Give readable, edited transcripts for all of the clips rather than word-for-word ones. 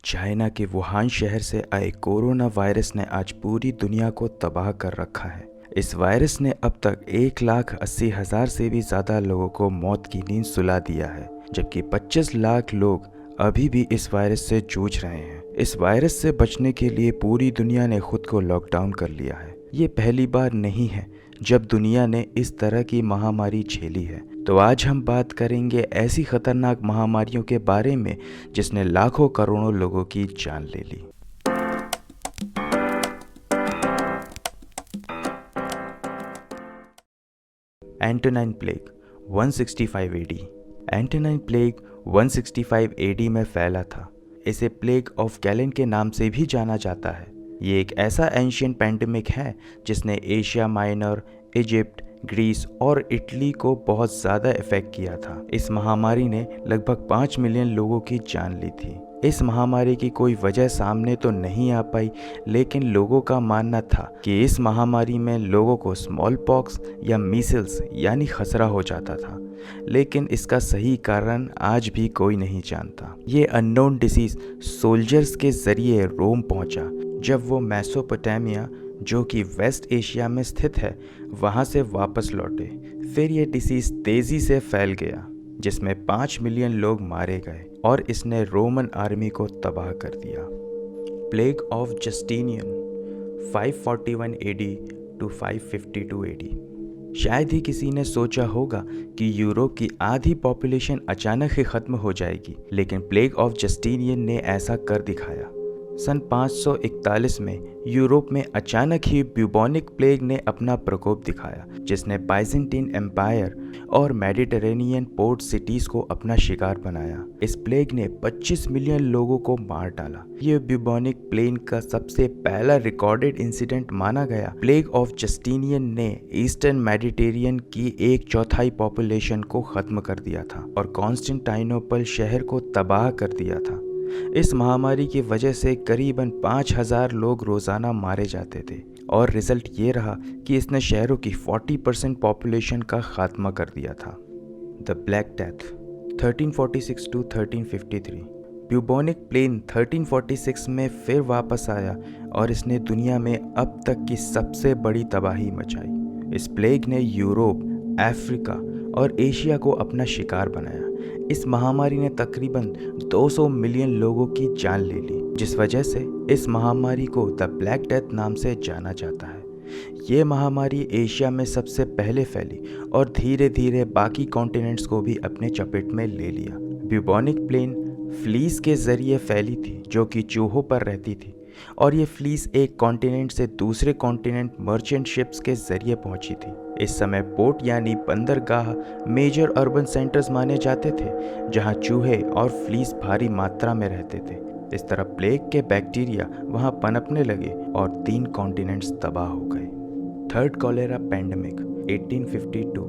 China के Wuhan शहर से आए कोरोना वायरस ने आज पूरी दुनिया को तबाह कर रखा है। इस वायरस ने अब तक 1,80,000 से भी ज़्यादा लोगों को मौत की नींद सुला दिया है, जबकि 25 लाख लोग अभी भी इस वायरस से जूझ रहे हैं। इस वायरस से बचने के लिए पूरी दुनिया ने खुद को लॉकडाउन कर लिया है। ये पहली बार नहीं है जब दुनिया ने इस तरह की महामारी झेली है। तो आज हम बात करेंगे ऐसी खतरनाक महामारियों के बारे में जिसने लाखों करोड़ों लोगों की जान ले ली। Antonine plague 165 AD. Antonine plague 165 AD में फैला था। इसे प्लेग ऑफ गैलेन के नाम से भी जाना जाता है। ये एक ऐसा एंशियंट पैंडेमिक है जिसने एशिया माइनर, इजिप्ट, ग्रीस और इटली को बहुत ज़्यादा इफेक्ट किया था। इस महामारी ने लगभग 5 मिलियन लोगों की जान ली थी। इस महामारी की कोई वजह सामने तो नहीं आ पाई, लेकिन लोगों का मानना था कि इस महामारी में लोगों को स्मॉल पॉक्स या मीसल्स यानी खसरा हो जाता था, लेकिन इसका सही कारण आज भी कोई नहीं जानता। ये अननोन डिसीज सोल्जर्स के जरिए रोम पहुंचा जब वो मेसोपोटामिया, जो कि वेस्ट एशिया में स्थित है, वहाँ से वापस लौटे। फिर ये डिसीज़ तेज़ी से फैल गया, जिसमें 5 मिलियन लोग मारे गए और इसने रोमन आर्मी को तबाह कर दिया। Plague of Justinian 541 AD to 552 AD. शायद ही किसी ने सोचा होगा कि यूरोप की आधी पॉपुलेशन अचानक ही ख़त्म हो जाएगी, लेकिन प्लेग ऑफ जस्टिनियन ने ऐसा कर दिखाया। सन 541 में यूरोप में अचानक ही ब्यूबोनिक प्लेग ने अपना प्रकोप दिखाया, जिसने बाइजेंटीन एम्पायर और मेडिटेरेनियन पोर्ट सिटीज़ को अपना शिकार बनाया। इस प्लेग ने 25 मिलियन लोगों को मार डाला। ये ब्यूबोनिक प्लेग का सबसे पहला रिकॉर्डेड इंसिडेंट माना गया। प्लेग ऑफ जस्टिनियन ने ईस्टर्न मेडिटेरियन की 1/4 पॉपुलेशन को ख़त्म कर दिया था और कॉन्स्टेंटाइनोपल शहर को तबाह कर दिया था। इस महामारी की वजह से करीबन 5,000 लोग रोज़ाना मारे जाते थे और रिजल्ट ये रहा कि इसने शहरों की 40% पॉपुलेशन का खात्मा कर दिया था। The black death 1346 to 1353। Bubonic plague 1346 में फिर वापस आया और इसने दुनिया में अब तक की सबसे बड़ी तबाही मचाई। इस प्लेग ने यूरोप, अफ्रीका और एशिया को अपना शिकार बनाया। इस महामारी ने तकरीबन 200 मिलियन लोगों की जान ले ली, जिस वजह से इस महामारी को द ब्लैक डेथ नाम से जाना जाता है। ये महामारी एशिया में सबसे पहले फैली और धीरे धीरे बाकी कॉन्टिनेंट्स को भी अपने चपेट में ले लिया। ब्यूबोनिक प्लेग फ्लीस के जरिए फैली थी, जो कि चूहों पर रहती थी, और ये फ्लीस एक कॉन्टिनेंट से दूसरे कॉन्टिनेंट मर्चेंट शिप्स के जरिए पहुंची थी। इस समय पोर्ट यानी बंदरगाह मेजर अर्बन सेंटर्स माने जाते थे, जहां चूहे और फ्लीस भारी मात्रा में रहते थे। इस तरह प्लेग के बैक्टीरिया वहां पनपने लगे और 3 कॉन्टिनेंट्स तबाह हो गए। Third cholera pandemic 1852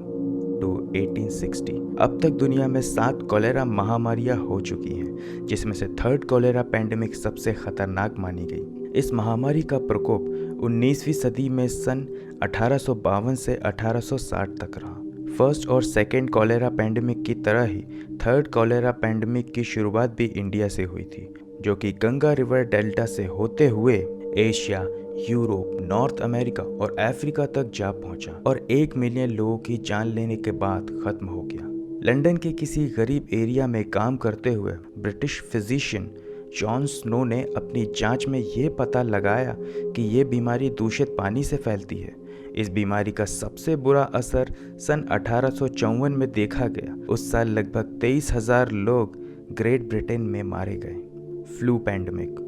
to 1860। अब तक दुनिया में 7 कॉलेरा महामारियां हो चुकी हैं, जिसमें से थर्ड कॉलेरा पैंडेमिक सबसे खतरनाक मानी गई। इस महामारी का प्रकोप 19वीं सदी में सन 1852 से 1860 तक रहा। फर्स्ट और सेकेंड कॉलेरा पैंडेमिक की तरह ही थर्ड कॉलेरा पैंडेमिक की शुरुआत भी इंडिया से हुई थी, जो कि गंगा रिवर डेल्टा से होते हुए एशिया, यूरोप, नॉर्थ अमेरिका और अफ्रीका तक जा पहुंचा और 1 मिलियन लोगों की जान लेने के बाद खत्म हो गया। लंदन के किसी गरीब एरिया में काम करते हुए ब्रिटिश फिजिशियन जॉन स्नो ने अपनी जांच में ये पता लगाया कि ये बीमारी दूषित पानी से फैलती है। इस बीमारी का सबसे बुरा असर सन 1854 में देखा गया। उस साल लगभग 23,000 लोग ग्रेट ब्रिटेन में मारे गए। Flu pandemic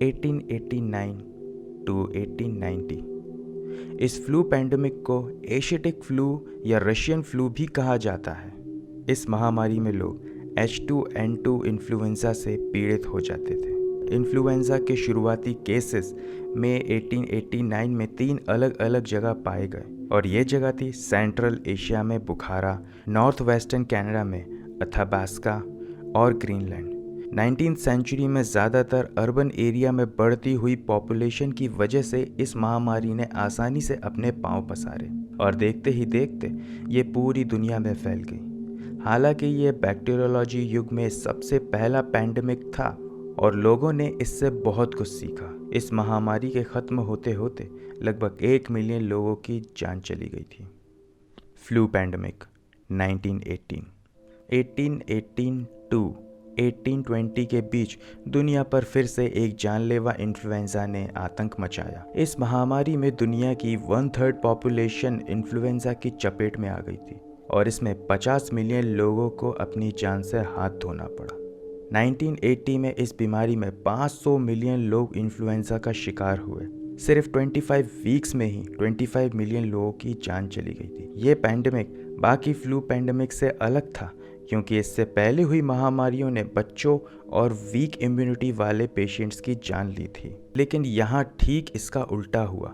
1889 to 1890। इस फ्लू पैंडेमिक को एशियाटिक फ्लू या रशियन फ्लू भी कहा जाता है। इस महामारी में लोग H2N2 इन्फ्लुएंजा से पीड़ित हो जाते थे। इन्फ्लुएंजा के शुरुआती केसेस में 1889 में 3 अलग अलग जगह पाए गए और ये जगह थी सेंट्रल एशिया में बुखारा, नॉर्थ वेस्टर्न कनाडा में अथाबास्का और ग्रीनलैंड। 19th सेंचुरी में ज़्यादातर अर्बन एरिया में बढ़ती हुई पॉपुलेशन की वजह से इस महामारी ने आसानी से अपने पांव पसारे और देखते ही देखते ये पूरी दुनिया में फैल गई। हालांकि ये बैक्टीरियोलॉजी युग में सबसे पहला पैंडेमिक था और लोगों ने इससे बहुत कुछ सीखा। इस महामारी के ख़त्म होते होते लगभग 1 मिलियन लोगों की जान चली गई थी। फ्लू पैंडमिक 1918 1818 टू 1820 के बीच दुनिया पर फिर से एक जानलेवा इन्फ्लुएंजा ने आतंक मचाया। इस महामारी में दुनिया की 1/3 पॉपुलेशन इन्फ्लुएंजा की चपेट में आ गई थी और इसमें 50 मिलियन लोगों को अपनी जान से हाथ धोना पड़ा। 1980 में इस बीमारी में 500 मिलियन लोग इन्फ्लुएंजा का शिकार हुए। सिर्फ 25 वीक्स में ही 25 मिलियन लोगों की जान चली गई थी। ये पैंडमिक बाकी फ्लू पैंडमिक से अलग था क्योंकि इससे पहले हुई महामारियों ने बच्चों और वीक इम्यूनिटी वाले पेशेंट्स की जान ली थी। लेकिन यहाँ ठीक इसका उल्टा हुआ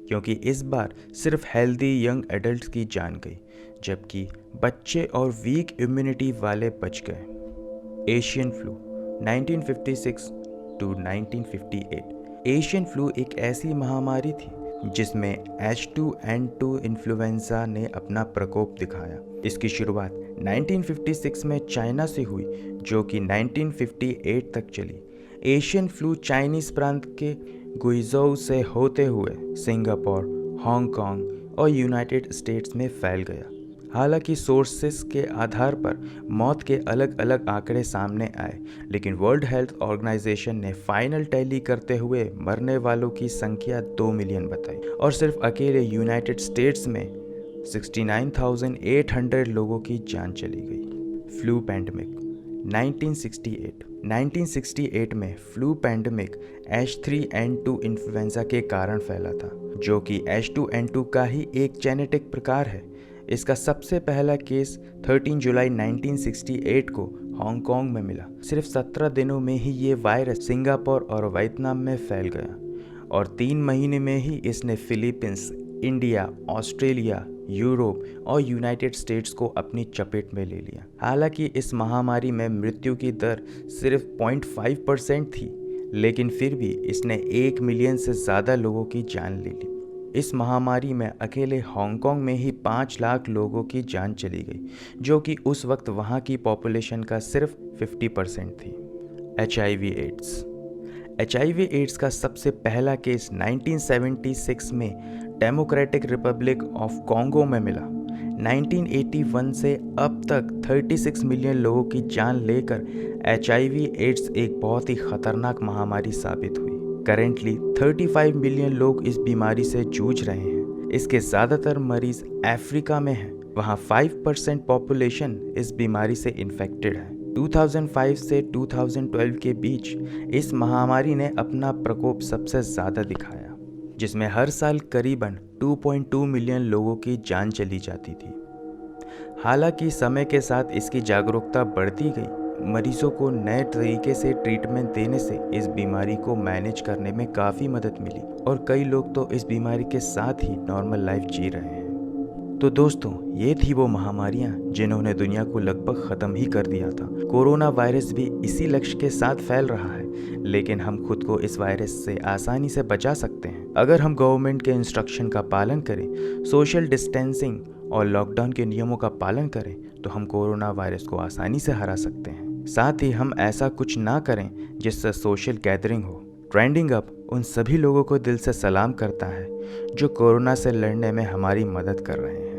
क्योंकि इस बार सिर्फ हेल्दी यंग एडल्ट्स की जान गई, जबकि बच्चे और वीक इम्यूनिटी वाले बच गए। Asian flu 1956 to 1958 Asian flu एक ऐसी महामारी थी जिसमें H2N2 इन्फ्लुएंजा ने अपना प्रकोप दिखाया। इसकी शुरुआत 1956 में चाइना से हुई जो कि 1958 तक चली। एशियन फ्लू चाइनीज प्रांत के गुइज़ोउ से होते हुए सिंगापुर, हांगकांग और यूनाइटेड स्टेट्स में फैल गया। हालांकि सोर्सेस के आधार पर मौत के अलग अलग आंकड़े सामने आए, लेकिन वर्ल्ड हेल्थ ऑर्गेनाइजेशन ने फाइनल टैली करते हुए मरने वालों की संख्या 2 मिलियन बताई और सिर्फ अकेले यूनाइटेड स्टेट्स में 69,800 लोगों की जान चली गई। फ्लू पैंडमिक 1968 में फ्लू पैंडमिक H3N2 इन्फ्लुएंजा के कारण फैला था, जो कि H2N2 का ही एक जेनेटिक प्रकार है। इसका सबसे पहला केस 13 जुलाई 1968 को हांगकांग में मिला। सिर्फ 17 दिनों में ही ये वायरस सिंगापुर और वियतनाम में फैल गया और 3 महीने में ही इसने फिलीपींस, इंडिया, ऑस्ट्रेलिया, यूरोप और यूनाइटेड स्टेट्स को अपनी चपेट में ले लिया। हालांकि इस महामारी में मृत्यु की दर सिर्फ 0.5% थी, लेकिन फिर भी इसने 1 मिलियन से ज़्यादा लोगों की जान ले ली। इस महामारी में अकेले हांगकांग में ही 5 लाख लोगों की जान चली गई, जो कि उस वक्त वहाँ की पॉपुलेशन का सिर्फ 50% थी। HIV एड्स का सबसे पहला केस 1976 में डेमोक्रेटिक रिपब्लिक ऑफ कॉन्गो में मिला। 1981 से अब तक 36 मिलियन लोगों की जान लेकर HIV एड्स एक बहुत ही खतरनाक महामारी साबित हुई। करेंटली 35 मिलियन लोग इस बीमारी से जूझ रहे हैं। इसके ज़्यादातर मरीज अफ्रीका में हैं। वहाँ 5% पॉपुलेशन इस बीमारी से इन्फेक्टेड है। 2005 से 2012 के बीच इस महामारी ने अपना प्रकोप सबसे ज़्यादा दिखाया, जिसमें हर साल करीबन 2.2 मिलियन लोगों की जान चली जाती थी। हालांकि समय के साथ इसकी जागरूकता बढ़ती गई। मरीजों को नए तरीके से ट्रीटमेंट देने से इस बीमारी को मैनेज करने में काफ़ी मदद मिली और कई लोग तो इस बीमारी के साथ ही नॉर्मल लाइफ जी रहे हैं। तो दोस्तों, ये थी वो महामारियां जिन्होंने दुनिया को लगभग ख़त्म ही कर दिया था। कोरोना वायरस भी इसी लक्ष्य के साथ फैल रहा है, लेकिन हम खुद को इस वायरस से आसानी से बचा सकते हैं अगर हम गवर्नमेंट के इंस्ट्रक्शन का पालन करें, सोशल डिस्टेंसिंग और लॉकडाउन के नियमों का पालन करें, तो हम कोरोना वायरस को आसानी से हरा सकते हैं। साथ ही हम ऐसा कुछ ना करें जिससे सोशल गैदरिंग हो। ट्रेंडिंग अप उन सभी लोगों को दिल से सलाम करता है जो कोरोना से लड़ने में हमारी मदद कर रहे हैं।